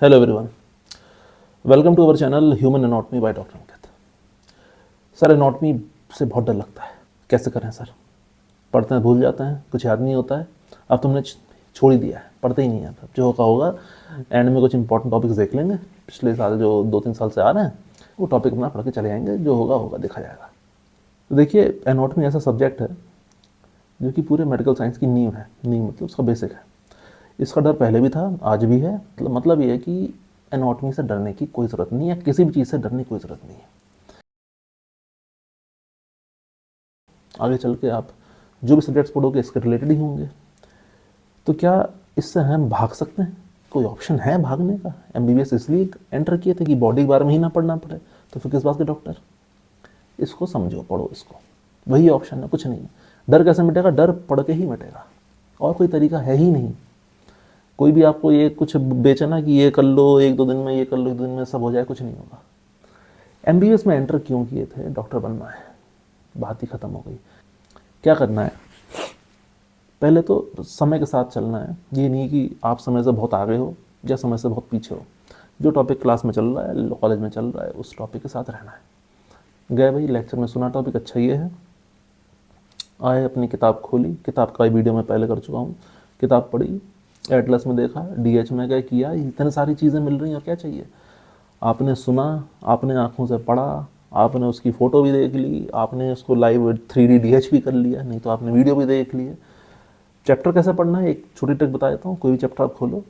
Hello everyone, welcome to our channel human anatomy by doctor Ankit. Sir, anatomy से बहुत डर लगता है, कैसे करें सर? पढ़ते हैं भूल जाते हैं, कुछ याद नहीं होता है। अब तुमने छोड़ ही दिया है, पढ़ते ही नहीं है। जो होगा होगा, एंड में कुछ इंपॉर्टेंट टॉपिक्स देख लेंगे। पिछले साल जो 2-3 साल से आ रहे हैं वो टॉपिक अपना पढ़ के चले जाएंगे, जो होगा होगा देखा जाएगा। तो देखिए, एनाटॉमी ऐसा सब्जेक्ट है जो कि पूरे मेडिकल साइंस की नींव है। नींव मतलब उसका बेसिक है। इसका डर पहले भी था, आज भी है। मतलब ये है कि एनाटॉमी से डरने की कोई ज़रूरत नहीं है, किसी भी चीज़ से डरने की कोई ज़रूरत नहीं है। आगे चल के आप जो भी सब्जेक्ट्स पढ़ोगे इसके रिलेटेड ही होंगे। तो क्या इससे हम भाग सकते हैं? कोई ऑप्शन है भागने का? एमबीबीएस इसलिए एंटर किए थे कि बॉडी के बारे में ही ना पढ़ना पड़े, तो फिर किस बात के डॉक्टर? इसको समझो, पढ़ो इसको, वही ऑप्शन है, कुछ नहीं। डर कैसे मिटेगा? डर पढ़ के ही मिटेगा, और कोई तरीका है ही नहीं। कोई भी आपको ये कुछ बेचना कि ये कर लो 1-2 दिन में, ये कर लो 1-2 दिन में सब हो जाए, कुछ नहीं होगा। एमबीबीएस में एंटर क्यों किए थे? डॉक्टर बनना है, बात ही खत्म हो गई। क्या करना है? पहले तो समय के साथ चलना है। ये नहीं कि आप समय से बहुत आगे हो या समय से बहुत पीछे हो। जो टॉपिक क्लास में चल रहा है, कॉलेज में चल रहा है, उस टॉपिक के साथ रहना है। गए भाई, लेक्चर में सुना टॉपिक अच्छा ये है, आए अपनी किताब खोली। किताब का वीडियो मैं पहले कर चुका हूँ। किताब पढ़ी, एटलस में देखा, डीएच में गए, किया, इतनी सारी चीज़ें मिल रही हैं, और क्या चाहिए? आपने सुना, आपने आंखों से पढ़ा, आपने उसकी फ़ोटो भी देख ली, आपने उसको लाइव 3D डीएच भी कर लिया, नहीं तो आपने वीडियो भी देख लिए। चैप्टर कैसे पढ़ना है, एक छोटी ट्रिक बता देता हूँ। कोई भी चैप्टर आप खोलो,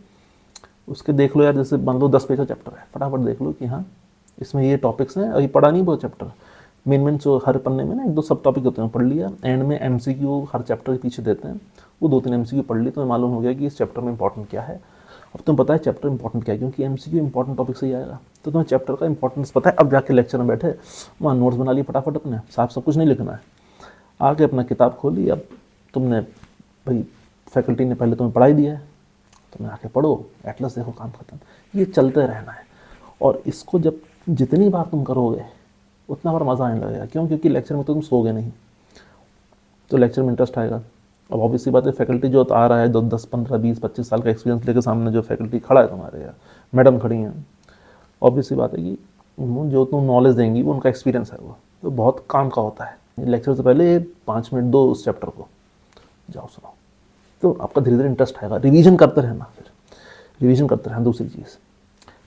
उसके देख लो यार, जैसे मान लो 10 पेज का चैप्टर है, फटाफट देख लो कि हाँ इसमें ये टॉपिक्स हैं। अभी पढ़ा नहीं वो चैप्टर, मेन जो हर पन्ने में ना 1-2 सब टॉपिक होते हैं, पढ़ लिया। एंड में एमसीक्यू हर चैप्टर के पीछे देते हैं, वो 2-3 एमसीक्यू पढ़ ली तो मालूम हो गया कि इस चैप्टर में इंपॉर्टेंट क्या है। अब तुम्हें पता है चैप्टर इंपॉर्टेंट क्या है, क्योंकि एमसीक्यू इंपॉर्टेंट टॉपिक से ही आएगा, तो तुम्हें चैप्टर का इंपॉर्टेंस पता है। अब जाके लेक्चर में बैठे, वहाँ नोट्स बना लिए फटाफट अपने, साफ सब कुछ नहीं लिखना है। आके अपना किताब खोली, अब तुमने भाई फैकल्टी ने पहले तुम्हें पढ़ाई दिया है, तुम्हें आके पढ़ो, एटलस देखो, काम खत्म। ये चलते रहना है, और इसको जब जितनी बार तुम करोगे उतना बार मज़ा आने लगेगा। क्यों? क्योंकि लेक्चर में तो तुम सोगे नहीं, तो लेक्चर में इंटरेस्ट आएगा। अब ऑब्वियसली बात है, फैकल्टी जो आ रहा है, 10, 15, 20, 25 साल का एक्सपीरियंस लेकर सामने जो फैकल्टी खड़ा है तुम्हारे, या मैडम खड़ी हैं, ऑब्वियसली बात है कि जो तुम नॉलेज देंगी वो उनका एक्सपीरियंस है, वो तो बहुत काम का होता है। लेक्चर से पहले 5 मिनट दो उस चैप्टर को, जाओ सुनाओ, तो आपका धीरे धीरे इंटरेस्ट आएगा। रिवीजन करते रहना, फिर रिवीजन करते रहना दूसरी चीज़,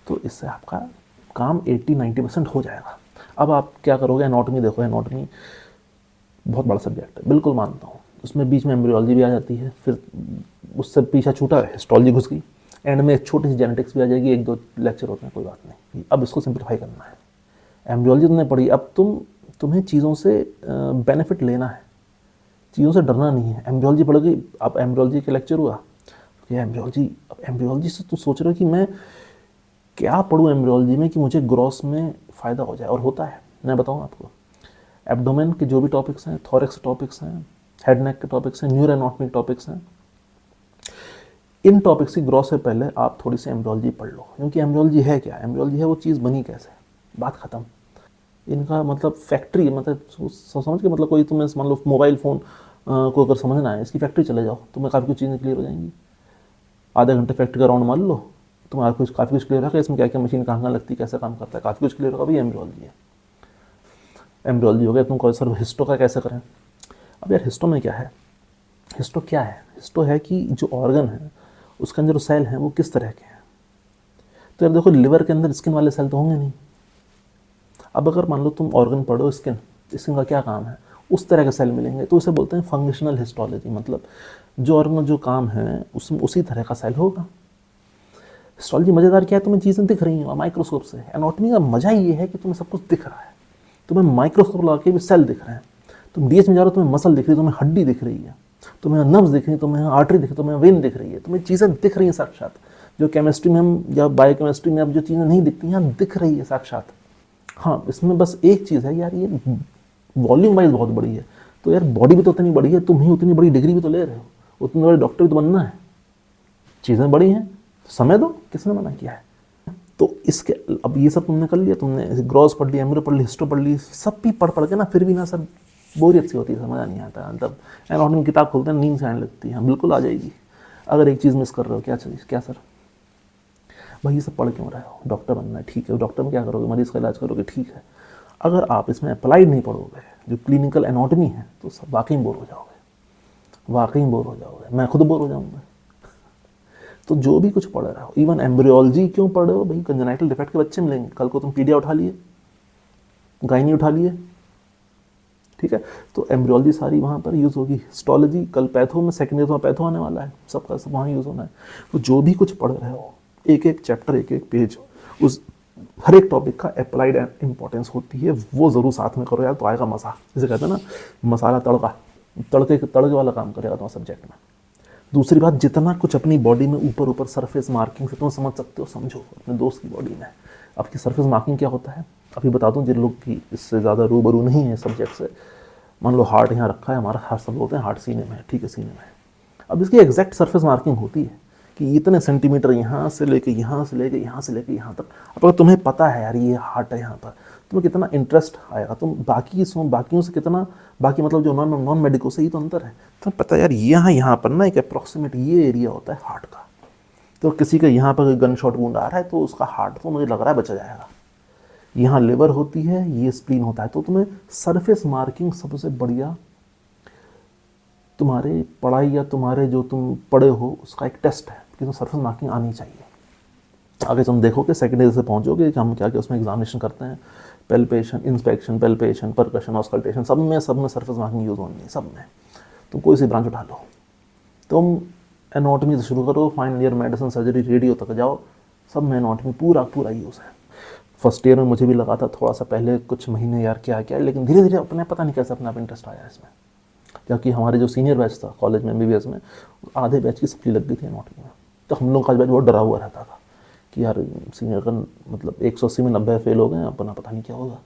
तो इससे आपका काम 80-90% हो जाएगा। अब आप क्या करोगे? एनाटॉमी देखो, एनाटॉमी बहुत बड़ा सब्जेक्ट है, बिल्कुल मानता हूँ। उसमें बीच में एम्ब्रियोलॉजी भी आ जाती है, फिर उससे पीछा छूटा हिस्टोलॉजी घुस गई, एंड में एक छोटी सी जेनेटिक्स भी आ जाएगी, 1-2 लेक्चर होते हैं, कोई बात नहीं। अब इसको सिंप्लीफाई करना है। एम्ब्रियोलॉजी तुमने पढ़ी, अब तुम्हें चीज़ों से बेनिफिट लेना है, चीज़ों से डरना नहीं है। एम्ब्रियोलॉजी पढ़ गई, अब एम्ब्रियोलॉजी का लेक्चर हुआ, तो एम्ब्रियोलॉजी, अब एम्ब्रियोलॉजी से तुम सोच रहे हो कि मैं क्या पढ़ूँ एम्ब्रियोलॉजी में कि मुझे ग्रॉस में फ़ायदा हो जाए, और होता है। मैं बताऊँ आपको, एब्डोमेन के जो भी टॉपिक्स हैं, थॉरेक्स टॉपिक्स हैं, हेड नेक के टॉपिक्स हैं, न्यूरो एनाटॉमी टॉपिक्स हैं, इन टॉपिक्स की ग्रॉस से पहले आप थोड़ी सी एम्ब्रियोलॉजी पढ़ लो। क्योंकि एम्ब्रियोलॉजी है क्या? एम्ब्रियोलॉजी है वो चीज़ बनी कैसे, बात खत्म। इनका मतलब फैक्ट्री, मतलब समझ के, मतलब कोई तुम्हें मान लो मोबाइल फ़ोन को अगर समझना है, इसकी फैक्ट्री चले जाओ, तुम्हें काफ़ी कुछ चीज़ें क्लियर हो जाएंगी। आधे घंटे फैक्ट्री का राउंड मान लो, तुम्हारा कुछ काफ़ी कुछ क्लियर होगा, इसमें क्या क्या मशीन कहाँ लगती है, कैसे काम करता है, काफ़ी कुछ क्लियर होगा। भाई एम्ब्रियोलॉजी है, एम्ब्रियोलॉजी हो गया। तुम कोई सर हिस्टो का कैसे करें? अब यार हिस्टो में क्या है? हिस्टो क्या है? हिस्टो है कि जो ऑर्गन है उसके अंदर जो सेल हैं वो किस तरह के हैं। तो यार देखो, लिवर के अंदर स्किन वाले सेल तो होंगे नहीं। अब अगर मान लो तुम ऑर्गन पढ़ो, स्किन, स्किन का क्या काम है, उस तरह के सेल मिलेंगे, तो उसे बोलते हैं फंक्शनल हिस्टोलॉजी। मतलब जो ऑर्गन जो काम है उसमें उसी तरह का सेल होगा। हिस्टोलॉजी मज़ेदार क्या है? तुम्हें चीज़ें दिख रही हैं माइक्रोस्कोप से। एनाटॉमी का मजा ये है कि तुम्हें सब कुछ दिख रहा है, तुम्हें माइक्रोस्कोप लगा के भी सेल दिख रहे हैं। तुम डीएच में जा रहे हो, तुम्हें मसल दिख रही है, तुम्हें हड्डी दिख रही है, तुम्हें नर्व्स दिख रही है, तुम्हें आर्टरी दिख रही है, तुम्हें वेन दिख रही है, तुम्हें चीज़ें दिख रही हैं साक्षात। जो केमिस्ट्री में हम या बायोकेमिस्ट्री में अब जो चीज़ें नहीं दिखती हैं, दिख रही है साक्षात। हाँ, इसमें बस एक चीज़ है यार, ये वॉल्यूम वाइज बहुत बड़ी है। तो यार बॉडी भी तो उतनी बड़ी है, तुम ही उतनी बड़ी डिग्री भी तो ले रहे हो, उतने बड़े डॉक्टर भी तो बनना है। चीज़ें बड़ी हैं, समय दो, किसने मना किया है? तो इसके अब ये सब तुमने कर लिया, तुमने ग्रॉस पढ़ लिया, एम्ब्रियो पढ़ ली, हिस्टो पढ़ ली, सब भी पढ़ के ना फिर भी ना सर बोरियत सी होती है, समझ नहीं आता। मतलब एनाटॉमी की किताब खोलते हैं, नींद से आने लगती है। बिल्कुल आ जाएगी अगर एक चीज़ मिस कर रहे हो। क्या चीज़? क्या सर? भाई ये सब पढ़ क्यों रहे हो? डॉक्टर बनना है, ठीक है, डॉक्टर में क्या करोगे? मरीज़ का इलाज करोगे, ठीक है। अगर आप इसमें अप्लाइड नहीं पढ़ोगे, जो क्लिनिकल एनाटॉमी है, तो सब वाकई बोर हो जाओगे, वाकई बोर हो जाओगे, मैं खुद बोर हो जाऊँगा। तो जो भी कुछ पढ़ रहे हो, इवन एम्ब्रियोलॉजी क्यों पढ़ रहे हो भाई? कंजेनाइटल डिफेक्ट के बच्चे मिलेंगे, कल को तुम पीडिया उठा लिए, गायनी उठा लिए, ठीक है, तो एम्ब्रियोलॉजी सारी वहाँ पर यूज़ होगी। हिस्टोलॉजी कल पैथो में, सेकेंड ईयर में पैथो आने वाला है, सबका सब वहाँ यूज़ होना है। तो जो भी कुछ पढ़ रहे हो, एक एक चैप्टर, एक एक पेज, उस हर एक टॉपिक का अप्लाइड इंपॉर्टेंस होती है, वो ज़रूर साथ में करो यार, तो आएगा मज़ा। जैसे कहते हैं ना, मसाला तड़का, तड़के वाला काम करेगा तुम्हारे सब्जेक्ट में। दूसरी बात, जितना कुछ अपनी बॉडी में ऊपर ऊपर सरफेस मार्किंग से तुम समझ सकते हो, समझो। अपने दोस्त की बॉडी में आपकी सरफेस मार्किंग क्या होता है, अभी बता दूं जिन लोग की इससे ज़्यादा रूबरू नहीं है सब्जेक्ट से। मान लो हार्ट यहाँ रखा है, हमारा हार्ट सब बोलते हैं हार्ट सीने में है, ठीक है, सीने में है। अब इसकी एग्जैक्ट सरफेस मार्किंग होती है कि इतने सेंटीमीटर यहाँ से लेके यहाँ से लेके यहाँ से लेके यहाँ तक। अब अगर तुम्हें पता है यार ये हार्ट है यहाँ पर, तुम्हें कितना इंटरेस्ट आएगा, तुम बाकियों से कितना, बाकी मतलब जो नॉन मेडिको से ही तो अंतर है। तुम्हें पता है यार यहाँ पर ना एक अप्रॉक्सीमेट ये एरिया होता है हार्ट का। तो किसी का यहाँ पर गन शॉट वुंड आ रहा है तो उसका हार्ट तो मुझे लग रहा है बचा जाएगा। यहाँ लिवर होती है, ये स्प्लीन होता है। तो तुम्हें सरफेस मार्किंग सबसे बढ़िया तुम्हारे पढ़ाई या तुम्हारे जो तुम पढ़े हो उसका एक टेस्ट है कि तुम सरफेस मार्किंग आनी चाहिए। आगे तुम देखोगे सेकेंड ईयर से पहुँचोगे कि हम क्या क्या उसमें एग्जामिनेशन करते हैं, palpation, inspection, palpation, percussion, auscultation, सब में सरफेस मार्किंग यूज़ होनी है, सब में। तुम कोई सी ब्रांच उठा लो, तुम एनाटॉमी से शुरू करो, final year medicine, surgery, radio तक जाओ, सब में एनाटॉमी पूरा यूज़ है। फर्स्ट ईयर में मुझे भी लगा था थोड़ा सा पहले कुछ महीने यार क्या है, लेकिन धीरे धीरे अपने पता नहीं कैसे अपने आप इंटरेस्ट आया इसमें। क्योंकि हमारे जो सीनियर बैच था कॉलेज में MBBS में, आधे बैच की सप्ली लग गई थी एनाटॉमी में। तो हम लोग का बैच बहुत डरा हुआ रहता था कि यार सीनियर का मतलब 180 में 90 फेल हो गए, अपना पता नहीं क्या होगा।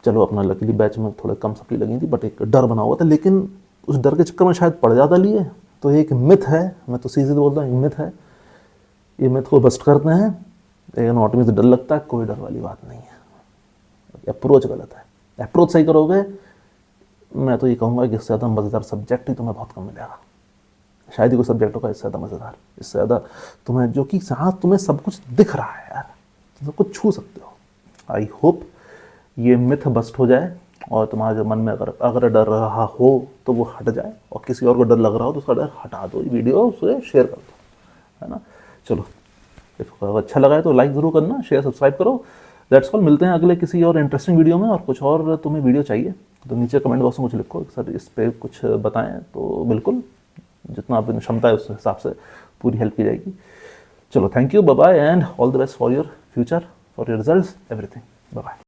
चलो अपना लकीली बैच में थोड़े कम सप्ली लगी थी, बट एक डर बना हुआ था। लेकिन उस डर के चक्कर में शायद पढ़ ज़्यादा लिए। तो एक मिथ है, मैं तो सीधे बोलता हूँ, एक मिथ है, ये मिथ को बस्ट करते हैं। एनाटॉमी से डर लगता है, कोई डर वाली बात नहीं है। अप्रोच गलत है, अप्रोच सही करोगे, मैं तो ये कहूँगा कि इससे ज़्यादा मज़ेदार सब्जेक्ट ही तुम्हें बहुत कम मिलेगा। शायद ही कोई सब्जेक्ट होगा इससे ज़्यादा मज़ेदार, इससे ज़्यादा तुम्हें, जो कि हाँ तुम्हें सब कुछ दिख रहा है यार, तुम सब कुछ छू सकते हो। आई होप ये मिथ बस्ट हो जाए और तुम्हारे जो मन में अगर डर रहा हो तो वो हट जाए, और किसी और को डर लग रहा हो तो उसका डर हटा दो, वीडियो उसे शेयर कर दो, है ना। चलो, अगर अच्छा लगा है तो लाइक ज़रूर करना, शेयर सब्सक्राइब करो। That's all. मिलते हैं अगले किसी और इंटरेस्टिंग वीडियो में। और कुछ और तुम्हें वीडियो चाहिए तो नीचे कमेंट बॉक्स में कुछ लिखो, सर इस पर कुछ बताएं, तो बिल्कुल जितना आपकी क्षमता है उस हिसाब से पूरी हेल्प की जाएगी। चलो, thank you, bye bye, and all the best for your future, for your results, everything. Bye bye.